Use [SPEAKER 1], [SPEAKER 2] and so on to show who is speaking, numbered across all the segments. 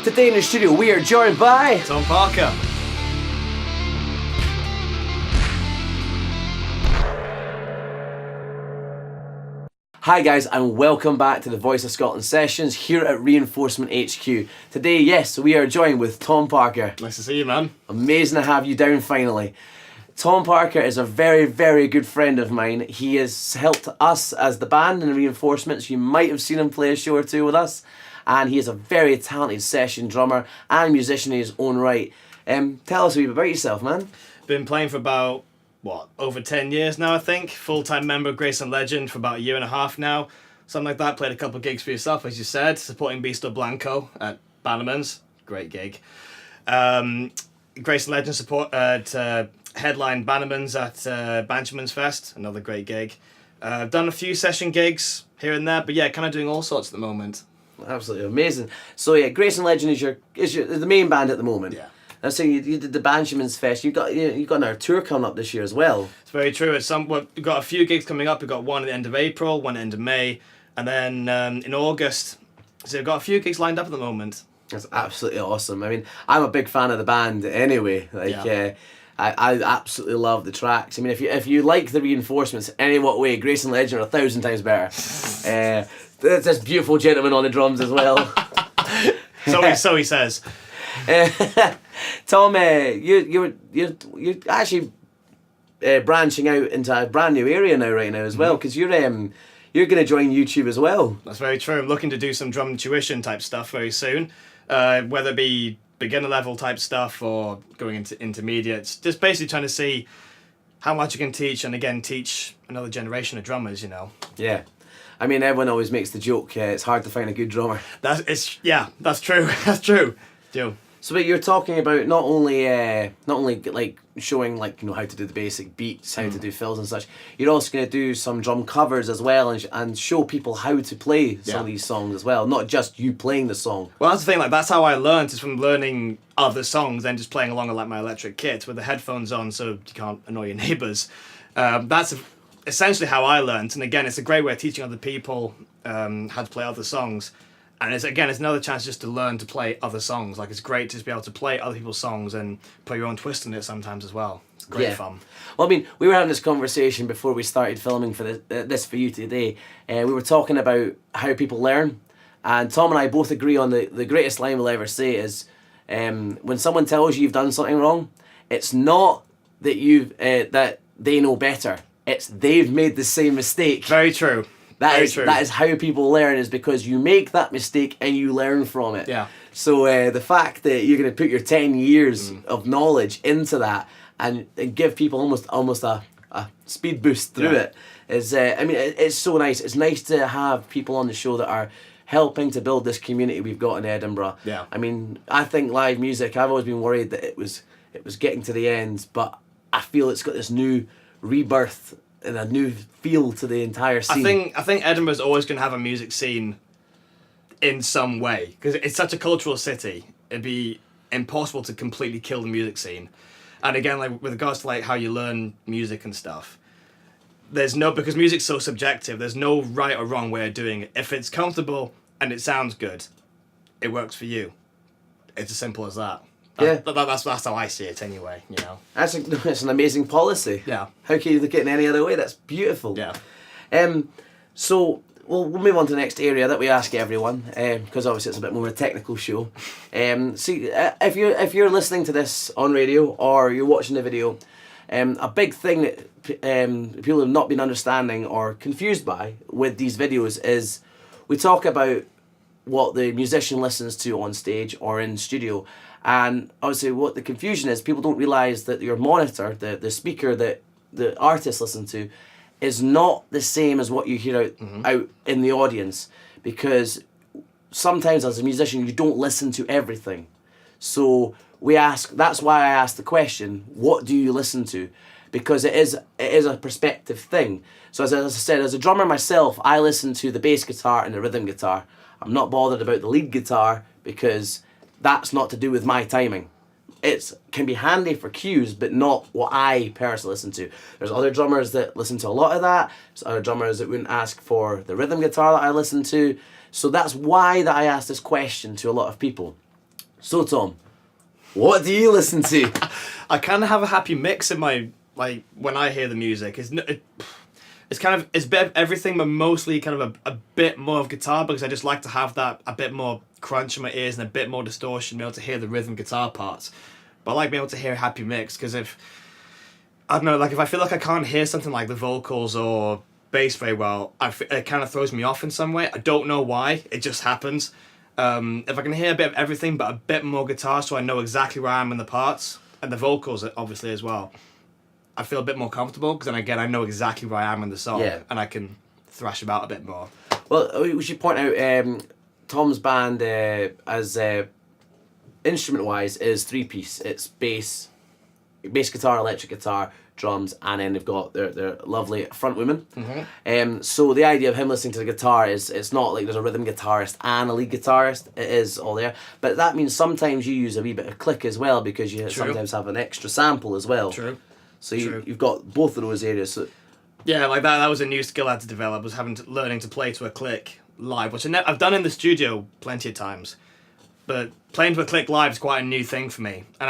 [SPEAKER 1] Today in the studio we are joined by
[SPEAKER 2] Tom Parker.
[SPEAKER 1] Hi guys, and welcome back to the Voice of Scotland sessions here at Reinforcement HQ. Today, yes, we are joined with Tom Parker.
[SPEAKER 2] Nice to see you, man.
[SPEAKER 1] Amazing to have you down finally. Tom Parker is a very, very good friend of mine. He has helped us as the band in Reinforcements. You might have seen him play a show or two with us. And he is a very talented session drummer and musician in his own right. Tell us a wee bit about yourself, man.
[SPEAKER 2] Been playing for about, over 10 years now, I think. Full-time member of Grace and Legend for about a year and a half now. Something like that. Played a couple of gigs for yourself, as you said. Supporting Beasto Blanco at Bannerman's. Great gig. Grace and Legend support at headline Bannerman's at Benjamin's Fest. Another great gig. I've done a few session gigs here and there, but yeah, kind of doing all sorts at the moment.
[SPEAKER 1] Absolutely amazing. So yeah, Grace and Legend is the main band at the moment.
[SPEAKER 2] Yeah.
[SPEAKER 1] I was saying you did the Benjamin's Fest. You got another tour coming up this year as well.
[SPEAKER 2] It's very true. We've got a few gigs coming up. We've got one at the end of April, one at the end of May, and then in August. So we've got a few gigs lined up at the moment.
[SPEAKER 1] That's absolutely awesome. I mean, I'm a big fan of the band anyway. I absolutely love the tracks. I mean, if you like the Reinforcements any what way, Grace and Legend are 1,000 times better. There's this beautiful gentleman on the drums as well.
[SPEAKER 2] So he says.
[SPEAKER 1] Tom, you're actually branching out into a brand new area right now as well, because you're going to join YouTube as well.
[SPEAKER 2] That's very true. I'm looking to do some drum tuition type stuff very soon, whether it be beginner level type stuff or going into intermediates. Just basically trying to see how much I can teach, and again teach another generation of drummers.
[SPEAKER 1] Yeah. I mean, everyone always makes the joke, it's hard to find a good drummer.
[SPEAKER 2] That's true. That's true.
[SPEAKER 1] So, but you're talking about not only like showing how to do the basic beats, how to do fills and such. You're also going to do some drum covers as well, and show people how to play some of these songs as well, not just you playing the song.
[SPEAKER 2] Well, that's the thing. That's how I learned, is from learning other songs and just playing along with my electric kit with the headphones on, so you can't annoy your neighbours. That's essentially how I learned, and again, it's a great way of teaching other people how to play other songs. And it's another chance just to learn to play other songs. It's great to just be able to play other people's songs and put your own twist in it sometimes as well. It's great fun.
[SPEAKER 1] Well, I mean, we were having this conversation before we started filming for this for you today. We were talking about how people learn, and Tom and I both agree on the greatest line we'll ever say is, when someone tells you you've done something wrong, it's not that that they know better. It's they've made the same mistake.
[SPEAKER 2] Very true.
[SPEAKER 1] That is how people learn, is because you make that mistake and you learn from it.
[SPEAKER 2] Yeah.
[SPEAKER 1] So the fact that you're going to put your 10 years of knowledge into that and give people almost a speed boost through it is, it's so nice. It's nice to have people on the show that are helping to build this community we've got in Edinburgh.
[SPEAKER 2] Yeah.
[SPEAKER 1] I mean, I think live music, I've always been worried that it was getting to the end, but I feel it's got this new rebirth and a new feel to the entire scene.
[SPEAKER 2] I think Edinburgh's always going to have a music scene in some way, because it's such a cultural city. It'd be impossible to completely kill the music scene. And again, with regards to how you learn music and stuff, because music's so subjective, there's no right or wrong way of doing it. If it's comfortable and it sounds good, it works for you. It's as simple as that. That's how I see it anyway,
[SPEAKER 1] That's an amazing policy.
[SPEAKER 2] Yeah.
[SPEAKER 1] How can you look at it in any other way? That's beautiful.
[SPEAKER 2] Yeah.
[SPEAKER 1] So we'll move on to the next area that we ask everyone, because obviously it's a bit more of a technical show. If you're listening to this on radio or you're watching the video, a big thing that people have not been understanding or confused by with these videos is we talk about what the musician listens to on stage or in studio. And obviously what the confusion is, people don't realise that your monitor, the speaker that the artists listen to, is not the same as what you hear out in the audience. Because sometimes as a musician, you don't listen to everything. So that's why I asked the question, what do you listen to? Because it is a perspective thing. So as I said, as a drummer myself, I listen to the bass guitar and the rhythm guitar. I'm not bothered about the lead guitar because that's not to do with my timing. It can be handy for cues, but not what I personally listen to. There's other drummers that listen to a lot of that. There's other drummers that wouldn't ask for the rhythm guitar that I listen to. So that's why that I asked this question to a lot of people. So Tom, what do you listen to?
[SPEAKER 2] I kind of have a happy mix in my, like, when I hear the music. It's kind of, it's a bit of everything, but mostly kind of a bit more of guitar, because I just like to have that, a bit more crunch in my ears and a bit more distortion, be able to hear the rhythm guitar parts. But I like being able to hear a happy mix, because I don't know, like if I feel like I can't hear something like the vocals or bass very well, it kind of throws me off in some way. I don't know why, it just happens. If I can hear a bit of everything but a bit more guitar, so I know exactly where I am in the parts, and the vocals obviously as well, I feel a bit more comfortable, because then again I know exactly where I am in the song, and I can thrash about a bit more.
[SPEAKER 1] Well, we should point out Tom's band, as instrument-wise, is three-piece. It's bass guitar, electric guitar, drums, and then they've got their lovely front woman. So the idea of him listening to the guitar is, it's not like there's a rhythm guitarist and a lead guitarist. It is all there, but that means sometimes you use a wee bit of click as well, because you sometimes have an extra sample as well. So you've got both of those areas. So
[SPEAKER 2] yeah, like that was a new skill I had to develop, was learning to play to a click live, which I've done in the studio plenty of times, but playing to a click live is quite a new thing for me, and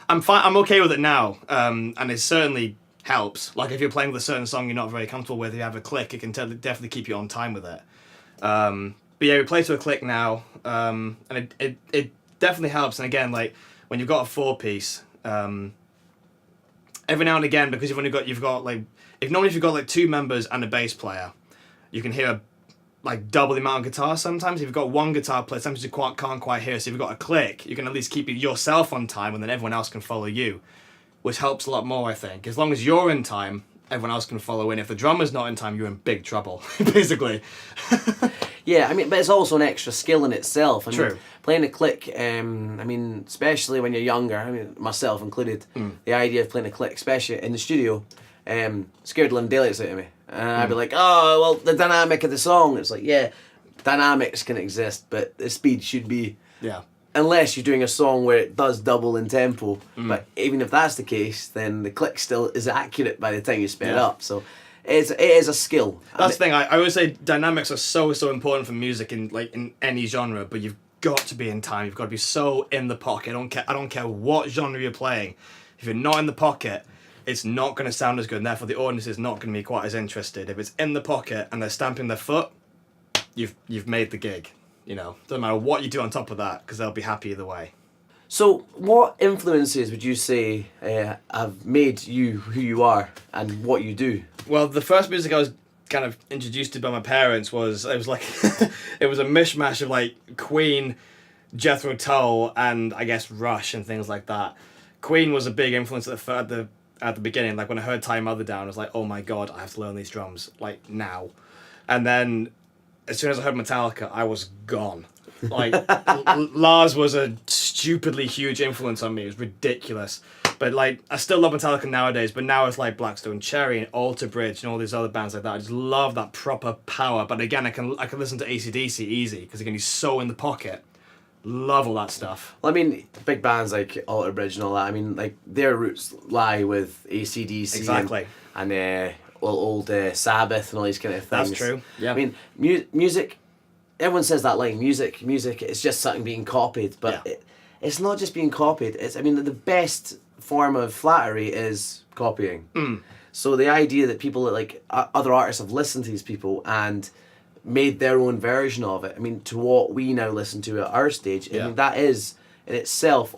[SPEAKER 2] I'm fine. I'm okay with it now, and it certainly helps. Like if you're playing with a certain song you're not very comfortable with, you have a click, it can definitely keep you on time with it. But yeah, we play to a click now, and it definitely helps. And again, like when you've got a 4-piece, every now and again, because you've got like, if you've got like 2 members and a bass player, you can hear like double the amount of guitar sometimes. If you've got one guitar player, sometimes you can't quite hear. So if you've got a click, you can at least keep yourself on time, and then everyone else can follow you, which helps a lot more, I think. As long as you're in time, everyone else can follow in. If the drummer's not in time, you're in big trouble, basically.
[SPEAKER 1] yeah, I mean, but it's also an extra skill in itself. I mean,
[SPEAKER 2] True.
[SPEAKER 1] Playing a click, I mean, especially when you're younger, I mean, myself included, the idea of playing a click, especially in the studio, scared the living daylights out of me. And I'd be like, oh, well, the dynamic of the song. It's like, yeah, dynamics can exist, but the speed should be...
[SPEAKER 2] Yeah.
[SPEAKER 1] Unless you're doing a song where it does double in tempo. But even if that's the case, then the click still is accurate by the time you sped up. So it is a skill.
[SPEAKER 2] That's the thing. I always say dynamics are so important for music in any genre, but you've got to be in time. You've got to be so in the pocket. I don't care what genre you're playing. If you're not in the pocket, it's not going to sound as good, and therefore the audience is not going to be quite as interested. If it's in the pocket and they're stamping their foot, you've made the gig. You know, doesn't matter what you do on top of that, because they'll be happy either way.
[SPEAKER 1] So what influences would you say have made you who you are and what you do?
[SPEAKER 2] Well, the first music I was kind of introduced to by my parents was it was a mishmash of like Queen, Jethro Tull, and I guess Rush and things like that. Queen was a big influence at the beginning. Like when I heard Tie Mother Down, I was like, oh my god, I have to learn these drums like now. And then as soon as I heard Metallica, I was gone. Like Lars was a stupidly huge influence on me. It was ridiculous. But like I still love Metallica nowadays, but now it's like Blackstone Cherry and Alter Bridge and all these other bands like that. I just love that proper power. But again, I can listen to AC/DC easy, because again, he's so in the pocket. Love all that stuff.
[SPEAKER 1] Well, I mean, big bands like Alter Bridge and all that, I mean, like their roots lie with AC/DC.
[SPEAKER 2] Exactly.
[SPEAKER 1] And old Sabbath and all these kind of things.
[SPEAKER 2] That's true. Yeah.
[SPEAKER 1] I mean, music, everyone says that line, music, it's just something being copied, but it's not just being copied. I mean, the best form of flattery is copying. So the idea that people, like other artists, have listened to these people and made their own version of it, I mean, to what we now listen to at our stage, I mean, that is in itself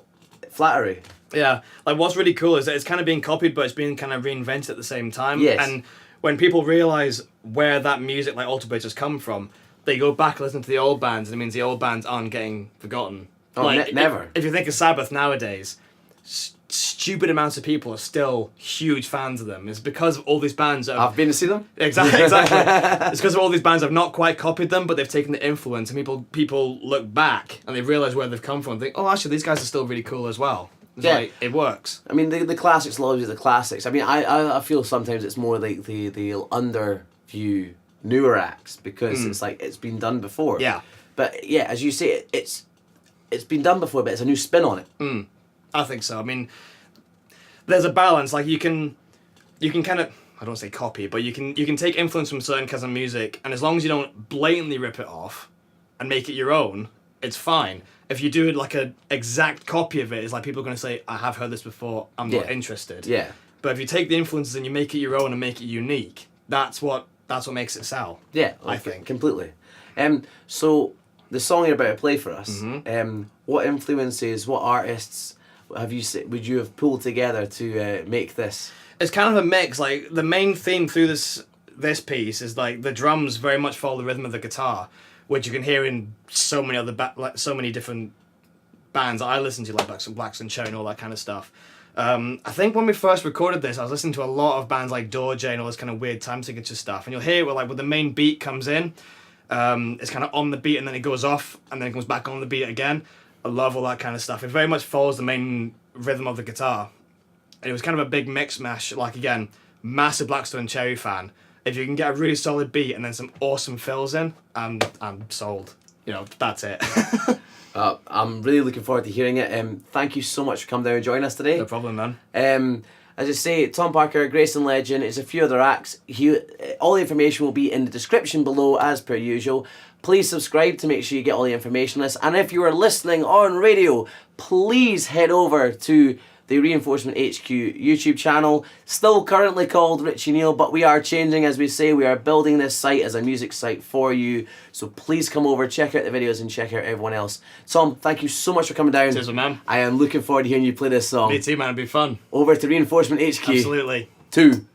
[SPEAKER 1] flattery.
[SPEAKER 2] Yeah, like what's really cool is that it's kind of being copied, but it's being kind of reinvented at the same time.
[SPEAKER 1] Yes.
[SPEAKER 2] And when people realise where that music like Alter Bridge has come from, they go back and listen to the old bands, and it means the old bands aren't getting forgotten.
[SPEAKER 1] Oh,
[SPEAKER 2] like,
[SPEAKER 1] never.
[SPEAKER 2] If you think of Sabbath nowadays, stupid amounts of people are still huge fans of them. It's because of all these bands that
[SPEAKER 1] I've been to see them.
[SPEAKER 2] Exactly. It's because of all these bands have not quite copied them, but they've taken the influence, and people look back and they realise where they've come from and think, oh, actually, these guys are still really cool as well. It's like, it works.
[SPEAKER 1] I mean, the classics will always be the classics. I mean, I feel sometimes it's more like they'll underview newer acts, because it's like it's been done before.
[SPEAKER 2] Yeah.
[SPEAKER 1] But yeah, as you say, it's been done before, but it's a new spin on it.
[SPEAKER 2] I think so. I mean, there's a balance. Like you can kind of, I don't say copy, but you can take influence from certain kinds of music, and as long as you don't blatantly rip it off and make it your own, it's fine. If you do like a exact copy of it, it's like people are going to say, I have heard this before, I'm not
[SPEAKER 1] Yeah.
[SPEAKER 2] interested.
[SPEAKER 1] Yeah.
[SPEAKER 2] But if you take the influences and you make it your own and make it unique, that's what makes it sell.
[SPEAKER 1] Yeah,
[SPEAKER 2] I think.
[SPEAKER 1] completely. So the song you're about to play for us, what influences, what artists would you have pulled together to make this?
[SPEAKER 2] It's kind of a mix. Like the main theme through this piece is like the drums very much follow the rhythm of the guitar, which you can hear in so many other so many different bands I listen to, like Blacks and Show and all that kind of stuff. I think when we first recorded this, I was listening to a lot of bands like Doorjay and all this kind of weird time signature stuff, and you'll hear where the main beat comes in, it's kind of on the beat and then it goes off and then it comes back on the beat again. I love all that kind of stuff. It very much follows the main rhythm of the guitar. And it was kind of a big mix mash. Like again, massive Blackstone Cherry fan. If you can get a really solid beat and then some awesome fills in, I'm sold. You know, that's it.
[SPEAKER 1] I'm really looking forward to hearing it. Thank you so much for coming down and joining us today.
[SPEAKER 2] No problem, man.
[SPEAKER 1] As I say, Tom Parker, Grayson Legend, it's a few other acts. All the information will be in the description below as per usual. Please subscribe to make sure you get all the information on this. And if you are listening on radio, please head over to the Reinforcement HQ YouTube channel, still currently called Richy Neill, but we are changing, as we say. We are building this site as a music site for you, so please come over, check out the videos and check out everyone else. Tom, thank you so much for coming down.
[SPEAKER 2] Cheers, man.
[SPEAKER 1] I am looking forward to hearing you play this song.
[SPEAKER 2] Me too, man. It'd be fun.
[SPEAKER 1] Over to Reinforcement HQ.
[SPEAKER 2] Absolutely.
[SPEAKER 1] 2